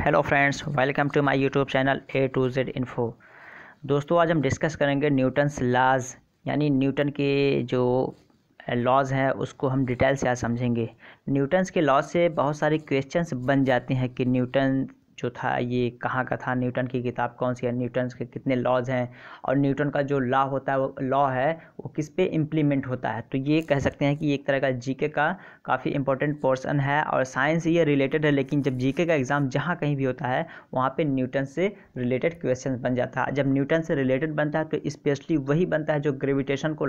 Hello friends, welcome to my YouTube channel A to Z इन्फो। दोस्तों, आज हम डिस्कस करेंगे न्यूटन्स लॉज, यानी न्यूटन के जो लॉज हैं उसको हम डिटेल से आज समझेंगे। न्यूटन्स के लॉज से बहुत सारे क्वेश्चंस बन जाते हैं कि न्यूटन जो था ये कहाँ का था, न्यूटन की किताब कौन सी है, न्यूटन्स के कितने लॉज हैं और न्यूटन का जो लॉ होता है वो लॉ है वो किस पे इम्प्लीमेंट होता है। तो ये कह सकते हैं कि एक तरह का जीके का काफ़ी इंपॉर्टेंट पोर्शन है और साइंस ये रिलेटेड है, लेकिन जब जीके का एग्ज़ाम जहाँ कहीं भी होता है वहाँ पे न्यूटन से रिलेटेड क्वेश्चन बन जाता है। जब न्यूटन से रिलेटेड बनता है तो स्पेशली वही बनता है जो ग्रेविटेशन को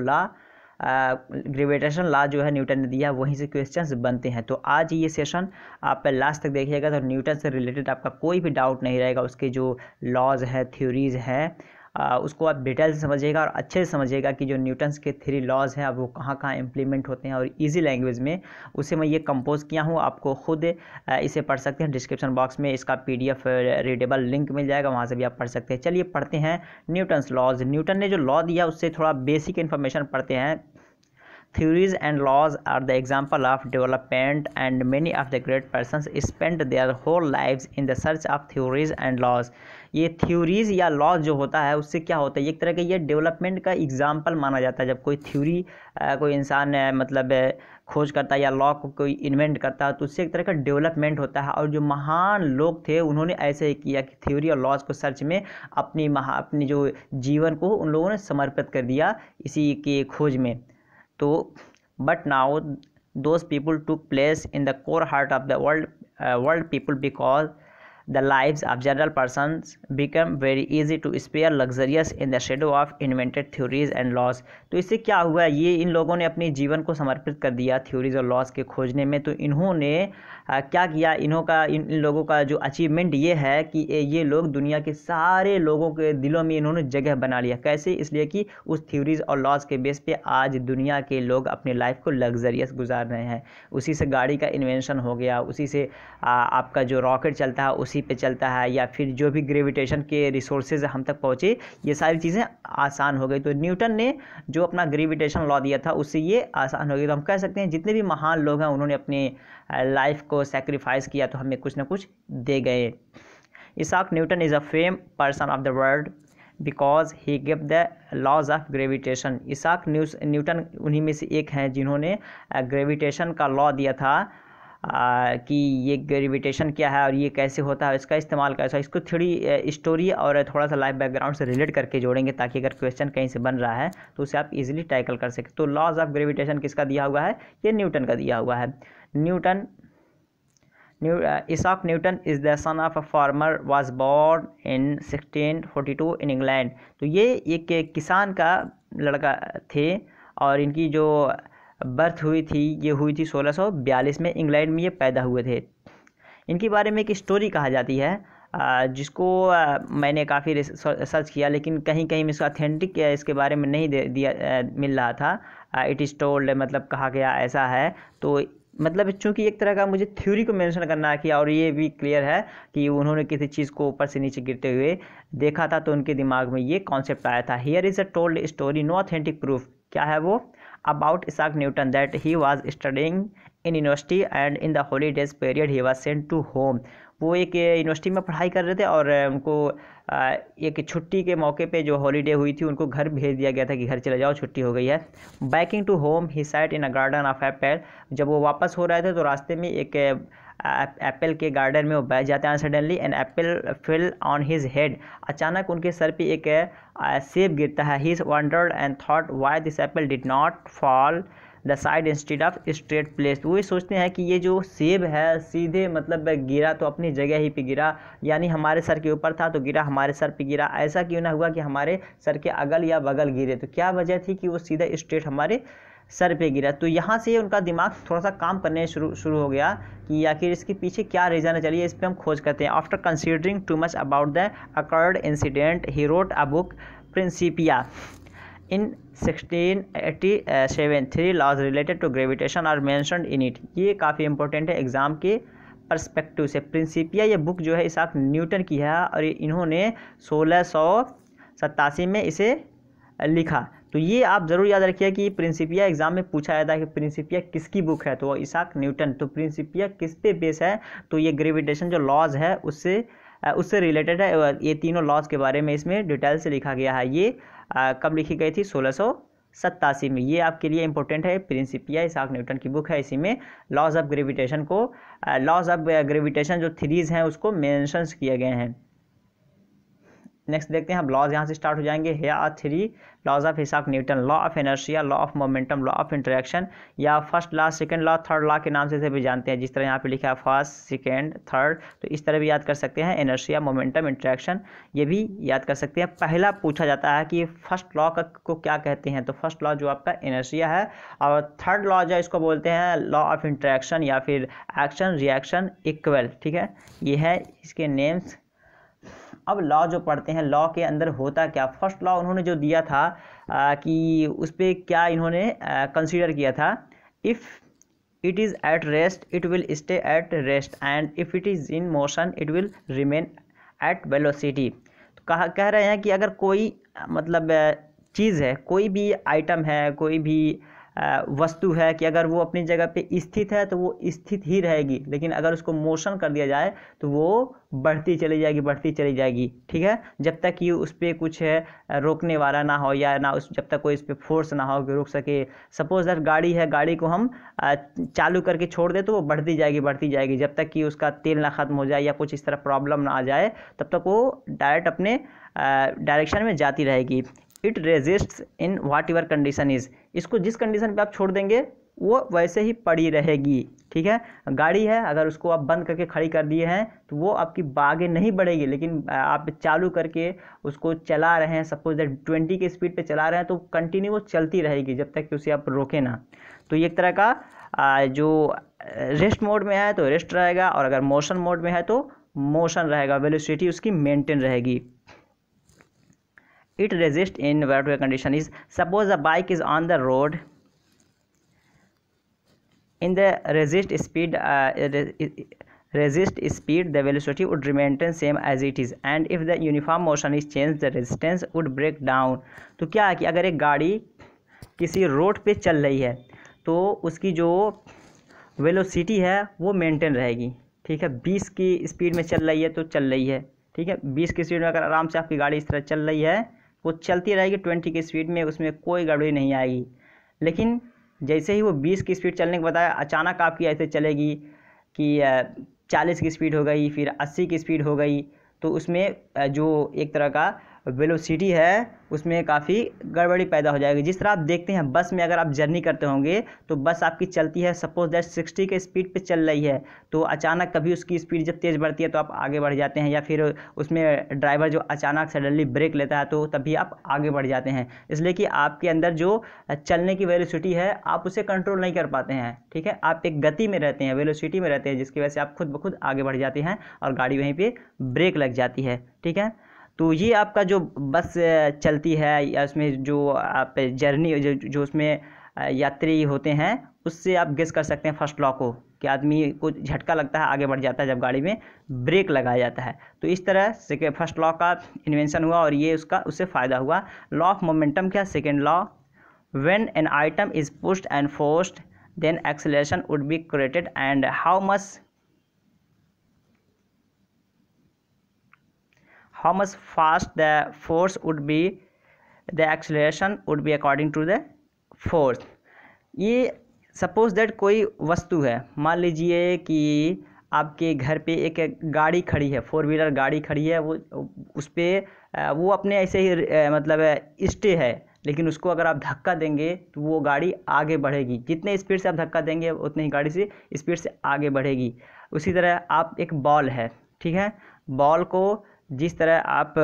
ग्रेविटेशन लॉ जो है न्यूटन ने दिया, वहीं से क्वेश्चंस बनते हैं। तो आज ये सेशन आप लास्ट तक देखिएगा तो न्यूटन से रिलेटेड आपका कोई भी डाउट नहीं रहेगा। उसके जो लॉज है, थ्योरीज हैं, उसको आप डिटेल से समझिएगा और अच्छे से समझिएगा कि जो न्यूटन्स के 3 लॉज हैं अब वो कहाँ कहाँ इम्प्लीमेंट होते हैं और इजी लैंग्वेज में उसे मैं ये कंपोज किया हूँ। आपको खुद इसे पढ़ सकते हैं। डिस्क्रिप्शन बॉक्स में इसका PDF रीडेबल लिंक मिल जाएगा, वहाँ से भी आप पढ़ सकते हैं। चलिए पढ़ते हैं न्यूटन्स लॉज। न्यूटन ने जो लॉ दिया उससे थोड़ा बेसिक इन्फॉर्मेशन पढ़ते हैं। Theories and laws are the example of development, and many of the great persons spend their whole lives in the search of theories and laws। ये theories या laws जो होता है उससे क्या होता है, एक तरह का ये डेवलपमेंट का एग्जाम्पल माना जाता है। जब कोई थ्योरी कोई इंसान खोज करता है या लॉ को कोई इन्वेंट करता है तो उससे एक तरह का डेवलपमेंट होता है। और जो महान लोग थे उन्होंने ऐसे ही किया कि थ्योरी और लॉज को सर्च में अपनी जो जीवन को उन लोगों ने समर्पित कर दिया इसी के खोज में। तो but now those people took place in the core heart of the world people, because the lives of general persons become very easy to spare luxurious in the shadow of invented theories and laws। तो इससे क्या हुआ, ये इन लोगों ने अपने जीवन को समर्पित कर दिया थ्योरीज और लॉज के खोजने में। तो इन्होंने क्या किया, इन लोगों का जो अचीवमेंट ये है कि ये लोग दुनिया के सारे लोगों के दिलों में इन्होंने जगह बना लिया। कैसे? इसलिए कि उस थ्योरीज और लॉज के बेस पे आज दुनिया के लोग अपने लाइफ को लग्जरियस गुजार रहे हैं। उसी से गाड़ी का इन्वेंशन हो गया, उसी से आपका जो रॉकेट चलता है उसी पे चलता है, या फिर जो भी ग्रेविटेशन के रिसोर्सेज हम तक पहुँचे, ये सारी चीज़ें आसान हो गई। तो न्यूटन ने जो अपना ग्रेविटेशन लॉ दिया था उससे ये आसान हो गई। तो हम कह सकते हैं जितने भी महान लोग हैं उन्होंने अपने लाइफ को सेक्रीफाइस किया तो हमें कुछ ना कुछ दे गए। Isaac Newton is a fame person of the world because he give the laws of gravitation. Isaac Newton उन्हीं में से एक हैं जिन्होंने ग्रेविटेशन का लॉ दिया था कि ये ग्रेविटेशन क्या है और ये कैसे होता है, इसका इस्तेमाल कैसा। इसको थोड़ी स्टोरी और थोड़ा सा लाइफ बैकग्राउंड से रिलेट करके जोड़ेंगे ताकि अगर क्वेश्चन कहीं से बन रहा है तो उसे आप इजीली टैकल कर सकें। तो लॉज ऑफ ग्रेविटेशन किसका दिया हुआ है? ये न्यूटन का दिया हुआ है। Isaac Newton is the son of a farmer, was born in 1642 in England। तो ये एक किसान का लड़का थे और इनकी जो बर्थ हुई थी ये हुई थी 1642 में। इंग्लैंड में ये पैदा हुए थे। इनके बारे में एक स्टोरी कहा जाती है जिसको मैंने काफ़ी सर्च किया, लेकिन कहीं कहीं में इसका ऑथेंटिक इसके बारे में नहीं मिल रहा था। इट इज़ टोल्ड, मतलब कहा गया ऐसा है। तो मतलब चूँकि एक तरह का मुझे थ्योरी को मेंशन करना किया और ये भी क्लियर है कि उन्होंने किसी चीज़ को ऊपर से नीचे गिरते हुए देखा था तो उनके दिमाग में ये कॉन्सेप्ट आया था। Here is a told story, no authentic proof. क्या है वो? About Isaac Newton that he was studying in university and in the holidays period he was sent to home. वो एक यूनिवर्सिटी में पढ़ाई कर रहे थे और उनको एक छुट्टी के मौके पे जो हॉलीडे हुई थी उनको घर भेज दिया गया था कि घर चले जाओ, छुट्टी हो गई है। Backing to home he sat in a garden of apple. जब वो वापस हो रहे थे तो रास्ते में एक एप्पल के गार्डन में वो बैठ जाते हैं। Suddenly an apple fell on his head. अचानक उनके सर पे एक सेब गिरता है। He wondered and thought why this apple did not fall the side instead of straight place. वो ये सोचते हैं कि ये जो सेब है सीधे मतलब गिरा तो अपनी जगह ही पे गिरा, यानी हमारे सर के ऊपर था तो गिरा हमारे सर पे गिरा। ऐसा क्यों ना हुआ कि हमारे सर के अगल या बगल गिरे? तो क्या वजह थी कि वो सीधा स्ट्रेट हमारे सर पे गिरा? तो यहाँ से उनका दिमाग थोड़ा सा काम करने शुरू हो गया कि आखिर इसके पीछे क्या रीज़न है। चलिए इस पर हम खोज करते हैं। After considering too much about the occurred incident he wrote a book Principia in 1687। 3 laws related to gravitation are mentioned in it। ये काफ़ी इंपॉर्टेंट है एग्ज़ाम के पर्सपेक्टिव से। प्रिंसिपिया ये बुक जो है इसाक न्यूटन की है और इन्होंने 1687 में इसे लिखा। तो ये आप ज़रूर याद रखिए कि प्रिंसिपिया एग्जाम में पूछा जाता है कि प्रिंसिपिया किसकी बुक है, तो इसाक न्यूटन। तो प्रिंसिपिया किस पे बेस है, तो ये ग्रेविटेशन जो लॉज है उससे रिलेटेड है। ये तीनों लॉज के बारे में इसमें डिटेल से लिखा गया है। ये कब लिखी गई थी, 1687 में। ये आपके लिए इंपॉर्टेंट है, प्रिंसिपिया इसाक न्यूटन की बुक है। इसी में लॉज ऑफ ग्रेविटेशन जो थ्रीज हैं उसको मेंशंस किए गए हैं। नेक्स्ट देखते हैं, हम लॉज यहाँ से स्टार्ट हो जाएंगे। Here are 3 laws of Isaac Newton, law of inertia, law of momentum, law of interaction, या first law, second law, third law के नाम से भी जानते हैं। जिस तरह यहाँ पे लिखा है फर्स्ट, सेकंड, थर्ड, तो इस तरह भी याद कर सकते हैं। इनर्शिया, मोमेंटम, इंटरेक्शन, ये भी याद कर सकते हैं। पहला पूछा जाता है कि फर्स्ट लॉ को क्या कहते हैं, तो फर्स्ट लॉ जो आपका इनर्शिया है, और थर्ड लॉ जो इसको बोलते हैं लॉ ऑफ इंटरेक्शन या फिर एक्शन रिएक्शन इक्वल। ठीक है, ये है इसके नेम्स। अब लॉ जो पढ़ते हैं, लॉ के अंदर होता क्या। फर्स्ट लॉ उन्होंने जो दिया था कि उस पर क्या इन्होंने कंसीडर किया था, if it is at rest it will stay at rest and if it is in motion it will remain at velocity. तो कह रहे हैं कि अगर कोई मतलब चीज़ है, कोई भी आइटम है, कोई भी वस्तु है, कि अगर वो अपनी जगह पे स्थित है तो वो स्थित ही रहेगी, लेकिन अगर उसको मोशन कर दिया जाए तो वो बढ़ती चली जाएगी। ठीक है, जब तक कि उस पर कुछ रोकने वाला ना हो, या ना जब तक कोई इस पर फोर्स ना हो कि रोक सके। सपोज दैट गाड़ी है, गाड़ी को हम चालू करके छोड़ दे तो वो बढ़ती जाएगी जब तक कि उसका तेल ना ख़त्म हो जाए या कुछ इस तरह प्रॉब्लम ना आ जाए, तब तक वो डायरेक्ट अपने डायरेक्शन में जाती रहेगी। It resists in whatever condition is, इसको जिस कंडीशन पे आप छोड़ देंगे वो वैसे ही पड़ी रहेगी। ठीक है, गाड़ी है, अगर उसको आप बंद करके खड़ी कर दिए हैं तो वो आपकी आगे नहीं बढ़ेगी, लेकिन आप चालू करके उसको चला रहे हैं, सपोज दैट 20 की स्पीड पे चला रहे हैं, तो कंटिन्यू वो चलती रहेगी जब तक कि उसे आप रोके ना। तो ये एक तरह का जो रेस्ट मोड में है तो रेस्ट रहेगा, और अगर मोशन मोड में है तो मोशन रहेगा, वेलोसिटी उसकी मेंटेन रहेगी। It resists in whatever condition is. Suppose a bike is on the road. In the resist speed, the velocity would remain same as it is. And if the uniform motion is changed, the resistance would break down. तो क्या है कि अगर एक गाड़ी किसी road पे चल रही है तो उसकी जो वेलोसिटी है वो मेंटेन रहेगी। ठीक है, 20 की स्पीड में चल रही है तो चल रही है। ठीक है, 20 की स्पीड में अगर आराम से आपकी गाड़ी इस तरह चल रही है वो चलती रहेगी 20 की स्पीड में, उसमें कोई गड़बड़ी नहीं आएगी। लेकिन जैसे ही वो 20 की स्पीड चलने के बाद अचानक आपकी ऐसे चलेगी कि 40 की स्पीड हो गई, फिर 80 की स्पीड हो गई, तो उसमें जो एक तरह का वेलोसिटी है उसमें काफ़ी गड़बड़ी पैदा हो जाएगी। जिस तरह आप देखते हैं बस में, अगर आप जर्नी करते होंगे तो बस आपकी चलती है, सपोज दैट 60 के स्पीड पे चल रही है, तो अचानक कभी उसकी स्पीड जब तेज़ बढ़ती है तो आप आगे बढ़ जाते हैं, या फिर उसमें ड्राइवर जो अचानक सडनली ब्रेक लेता है तो तभी आप आगे बढ़ जाते हैं। इसलिए कि आपके अंदर जो चलने की वेलोसिटी है आप उसे कंट्रोल नहीं कर पाते हैं। ठीक है, आप एक गति में रहते हैं, वेलोसिटी में रहते हैं, जिसकी वजह से आप खुद ब खुद आगे बढ़ जाते हैं और गाड़ी वहीं पर ब्रेक लग जाती है। ठीक है, तो ये आपका जो बस चलती है या उसमें जो आप जर्नी जो उसमें यात्री होते हैं उससे आप गेस कर सकते हैं फर्स्ट लॉ को, कि आदमी को झटका लगता है, आगे बढ़ जाता है जब गाड़ी में ब्रेक लगाया जाता है। तो इस तरह से फर्स्ट लॉ का इन्वेंशन हुआ और ये उससे फ़ायदा हुआ। लॉ ऑफ मोमेंटम क्या, second law, when an item is pushed and forced then acceleration would be created and how much fast the force would be, the acceleration would be according to the force। ये suppose that कोई वस्तु है, मान लीजिए कि आपके घर पे एक गाड़ी खड़ी है, 4 व्हीलर गाड़ी खड़ी है, वो उस पर वो अपने ऐसे ही मतलब स्टे है, लेकिन उसको अगर आप धक्का देंगे तो वो गाड़ी आगे बढ़ेगी। जितने स्पीड से आप धक्का देंगे उतनी ही गाड़ी से स्पीड से आगे बढ़ेगी। उसी तरह आप एक बॉल है, ठीक है, बॉल को जिस तरह आप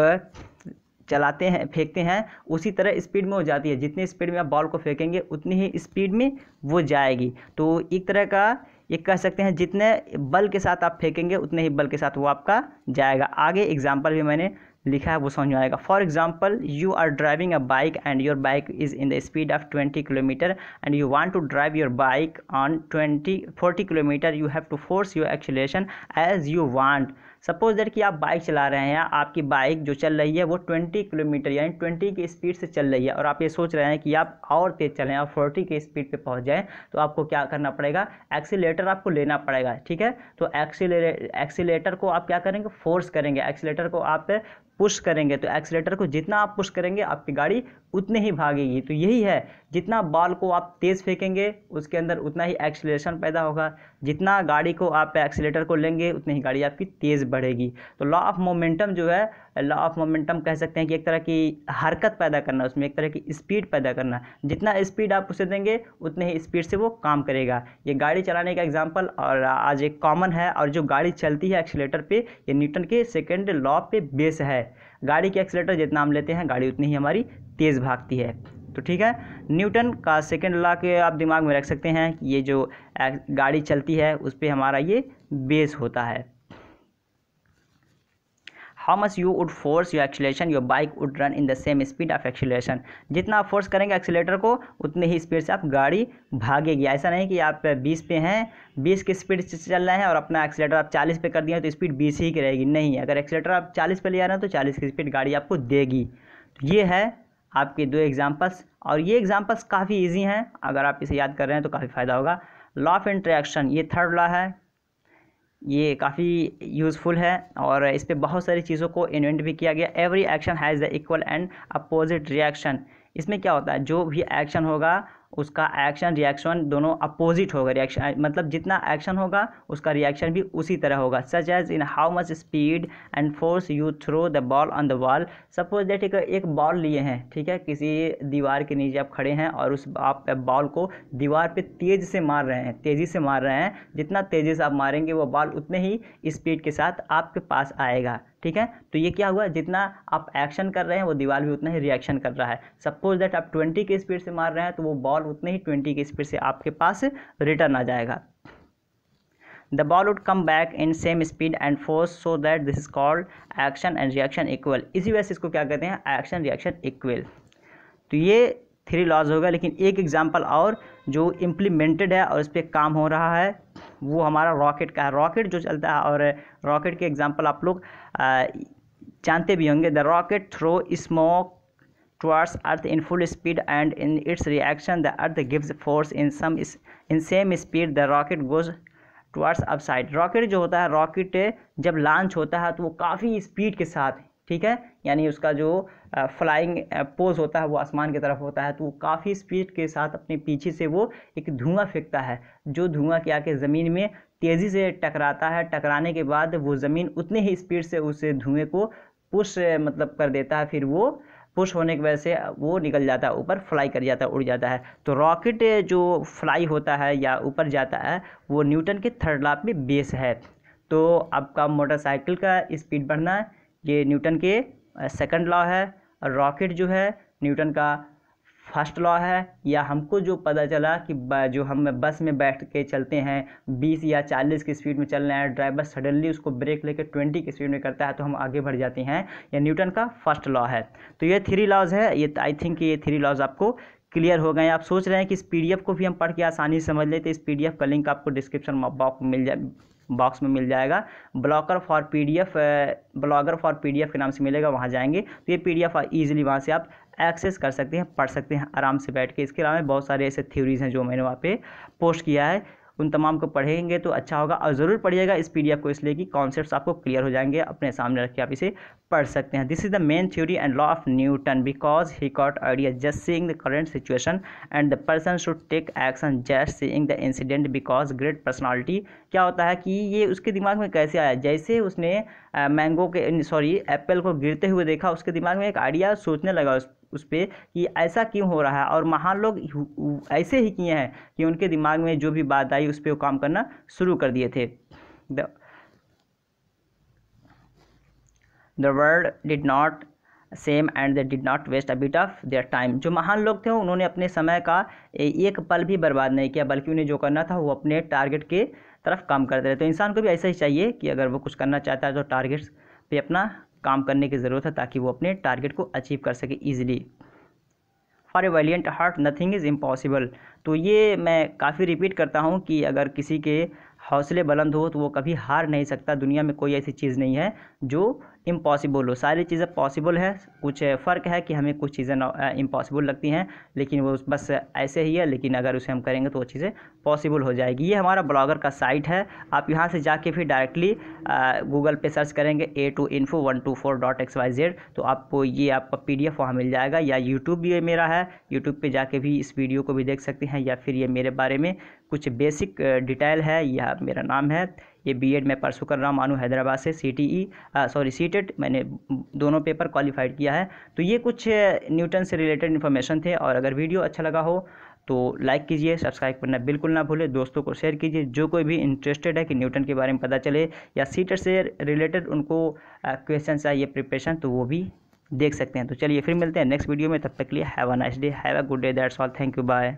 चलाते हैं, फेंकते हैं, उसी तरह स्पीड में हो जाती है। जितनी स्पीड में आप बॉल को फेंकेंगे उतनी ही स्पीड में वो जाएगी। तो एक तरह का ये कह सकते हैं जितने बल के साथ आप फेंकेंगे उतने ही बल के साथ वो आपका जाएगा। आगे एग्जांपल भी मैंने लिखा है वो समझ में आएगा। For example, you are driving a bike and your bike is in the speed of 20 kilometre and you want to drive your bike on 40 kilometre, you have to force your acceleration as you want. Suppose that कि आप bike चला रहे हैं, आपकी bike जो चल रही है वो 20 किलोमीटर यानी 20 की स्पीड से चल रही है, और आप ये सोच रहे हैं कि आप और तेज़ चलें और 40 की स्पीड पे पहुंच जाएं, तो आपको क्या करना पड़ेगा, एक्सीलेटर आपको लेना पड़ेगा। ठीक है, तो एक्सीलेटर को आप क्या करेंगे, फोर्स करेंगे, एक्सीलेटर को आप पुश करेंगे। तो एक्सीलेटर को जितना आप पुश करेंगे आपकी गाड़ी उतनी ही भागेगी। तो यही है, जितना बॉल को आप तेज़ फेंकेंगे उसके अंदर उतना ही एक्सीलरेशन पैदा होगा, जितना गाड़ी को आप एक्सीलेटर को लेंगे उतनी ही गाड़ी आपकी तेज़ बढ़ेगी। तो लॉ ऑफ मोमेंटम जो है, लॉ ऑफ मोमेंटम कह सकते हैं कि एक तरह की हरकत पैदा करना, उसमें एक तरह की स्पीड पैदा करना। जितना स्पीड आप उसे देंगे उतने ही स्पीड से वो काम करेगा। ये गाड़ी चलाने का एग्जाम्पल और आज एक कॉमन है, और जो गाड़ी चलती है एक्सीलेटर पे, ये न्यूटन के सेकेंड लॉ पे बेस है। गाड़ी के एक्सीलेटर जितना हम लेते हैं गाड़ी उतनी ही हमारी तेज़ भागती है। तो ठीक है, न्यूटन का सेकेंड लॉ के आप दिमाग में रख सकते हैं कि ये जो गाड़ी चलती है उस पर हमारा ये बेस होता है। How much you would force your acceleration your bike would run in the same speed of acceleration. जितना आप फोर्स करेंगे एक्सीलेटर को उतने ही स्पीड से आप गाड़ी भागेगी। ऐसा नहीं कि आप 20 पे हैं, 20 की स्पीड से चल रहे हैं और अपना एक्सीलेटर आप 40 पे कर दिए तो स्पीड 20 ही की रहेगी। नहीं, अगर एक्सीलेटर आप 40 पे ले आ रहे हैं तो 40 की स्पीड गाड़ी आपको देगी। तो ये है आपके दो एग्जाम्पल्स, और ये एग्जाम्पल्स काफ़ी ईजी हैं, अगर आप इसे याद कर रहे हैं तो काफ़ी फ़ायदा होगा। लॉ ऑफ इंटरेक्शन, ये थर्ड लॉ है, ये काफ़ी यूज़फुल है और इस पर बहुत सारी चीज़ों को इन्वेंट भी किया गया। Every action has the equal and opposite reaction. इसमें क्या होता है, जो भी एक्शन होगा उसका एक्शन रिएक्शन दोनों अपोजिट होगा। रिएक्शन मतलब जितना एक्शन होगा उसका रिएक्शन भी उसी तरह होगा। Such as in how much speed and force you throw the ball on the wall. Suppose that एक बॉल लिए हैं, ठीक है, किसी दीवार के नीचे आप खड़े हैं और उस आप बॉल को दीवार पे तेज़ से मार रहे हैं, तेज़ी से मार रहे हैं। जितना तेज़ी से आप मारेंगे वो बॉल उतने ही स्पीड के साथ आपके पास आएगा। ठीक है, तो ये क्या हुआ, जितना आप एक्शन कर रहे हैं वो दीवार भी उतना ही रिएक्शन कर रहा है। सपोज दैट आप 20 की स्पीड से मार रहे हैं तो वो बॉल उतने ही 20 की स्पीड से आपके पास रिटर्न आ जाएगा। The ball would come back in same speed and force, so that this is called action and reaction equal. इसी वजह से इसको क्या कहते हैं, एक्शन रिएक्शन इक्वल। तो ये 3 लॉज होगा, लेकिन एक एग्जाम्पल और जो इम्प्लीमेंटेड है और इस पर काम हो रहा है वो हमारा रॉकेट का है। रॉकेट जो चलता है, और रॉकेट के एग्जांपल आप लोग जानते भी होंगे। The rocket throw smoke towards earth in full speed and in its reaction the earth gives force in same speed the rocket goes towards upside. Rocket जो होता है, रॉकेट जब लॉन्च होता है तो वो काफ़ी स्पीड के साथ, ठीक है, यानी उसका जो फ्लाइंग पोज होता है वो आसमान की तरफ होता है, तो वो काफ़ी स्पीड के साथ अपने पीछे से वो एक धुआं फेंकता है, जो धुआं क्या कि ज़मीन में तेज़ी से टकराता है। टकराने के बाद वो ज़मीन उतनी ही स्पीड से उस धुएं को पुश मतलब कर देता है, फिर वो पुश होने की वजह से वो निकल जाता है ऊपर, फ्लाई कर जाता है, उड़ जाता है। तो रॉकेट जो फ्लाई होता है या ऊपर जाता है वो न्यूटन के थर्ड लॉ पे बेस है। तो आपका मोटरसाइकिल का स्पीड बढ़ना है, ये न्यूटन के सेकंड लॉ है, और रॉकेट जो है न्यूटन का फर्स्ट लॉ है। या हमको जो पता चला कि जो हम बस में बैठ के चलते हैं 20 या 40 की स्पीड में चल रहे हैं, ड्राइवर सडनली उसको ब्रेक लेके 20 की स्पीड में करता है तो हम आगे बढ़ जाते हैं, यह न्यूटन का फर्स्ट लॉ है। तो ये 3 लॉज है, ये आई थिंक ये 3 लॉज आपको क्लियर हो गए। आप सोच रहे हैं कि इस PDF को भी हम पढ़ के आसानी से समझ लेते, इस PDF का लिंक आपको डिस्क्रिप्शन बॉक्स में मिल जाएगा। ब्लॉगर फॉर PDF के नाम से मिलेगा, वहाँ जाएंगे तो ये PDF ईजिली वहाँ से आप एक्सेस कर सकते हैं, पढ़ सकते हैं आराम से बैठ के। इसके अलावा बहुत सारे ऐसे थ्योरीज हैं जो मैंने वहाँ पे पोस्ट किया है, उन तमाम को पढ़ेंगे तो अच्छा होगा। और ज़रूर पढ़िएगा इस PDF को, इसलिए कि कॉन्सेप्ट्स आपको क्लियर हो जाएंगे, अपने सामने रख के आप इसे पढ़ सकते हैं। This is the main theory and law of Newton because he got idea just seeing the current situation and the person should take action just seeing the incident because great personality. क्या होता है कि ये उसके दिमाग में कैसे आया, जैसे उसने एप्पल को गिरते हुए देखा, उसके दिमाग में एक आइडिया सोचने लगा उस पर कि ऐसा क्यों हो रहा है। और महान लोग ऐसे ही किए हैं कि उनके दिमाग में जो भी बात आई उस पर वो काम करना शुरू कर दिए थे। The world did not same and they did not waste a bit of their time. जो महान लोग थे उन्होंने अपने समय का एक पल भी बर्बाद नहीं किया, बल्कि उन्हें जो करना था वो अपने टारगेट के तरफ काम करते रहे। तो इंसान को भी ऐसा ही चाहिए कि अगर वो कुछ करना चाहता है तो टारगेट्स पे अपना काम करने की ज़रूरत है ताकि वो अपने टारगेट को अचीव कर सके easily. For a valiant heart nothing is impossible. तो ये मैं काफ़ी रिपीट करता हूँ कि अगर किसी के हौसले बुलंद हो तो वो कभी हार नहीं सकता। दुनिया में कोई ऐसी चीज़ नहीं है जो इम्पॉसिबल हो, सारी चीज़ें पॉसिबल है। कुछ फ़र्क है कि हमें कुछ चीज़ें इम्पॉसिबल लगती हैं, लेकिन वो बस ऐसे ही है, लेकिन अगर उसे हम करेंगे तो वो चीज़ें पॉसिबल हो जाएगी। ये हमारा ब्लॉगर का साइट है, आप यहाँ से जाके फिर डायरेक्टली गूगल पे सर्च करेंगे a2info124.xyz तो आपको ये आपका PDF वहाँ मिल जाएगा। या यूट्यूब भी मेरा है, यूट्यूब पे जाके भी इस वीडियो को भी देख सकते हैं, या फिर ये मेरे बारे में कुछ बेसिक डिटेल है। यह मेरा नाम है, ये B.Ed मैं परसों कर रहा हूँ मानू हैदराबाद से, CTET मैंने दोनों पेपर क्वालिफाइड किया है। तो ये कुछ न्यूटन से रिलेटेड इन्फॉर्मेशन थे, और अगर वीडियो अच्छा लगा हो तो लाइक कीजिए, सब्सक्राइब करना बिल्कुल ना भूलें, दोस्तों को शेयर कीजिए। जो कोई भी इंटरेस्टेड है कि न्यूटन के बारे में पता चले या सीटेट से रिलेटेड उनको क्वेश्चन चाहिए प्रिपरेशन, तो वो भी देख सकते हैं। तो चलिए फिर मिलते हैं नेक्स्ट वीडियो में, तब तक के लिए have a nice day, have a good day, that's all, thank you, bye.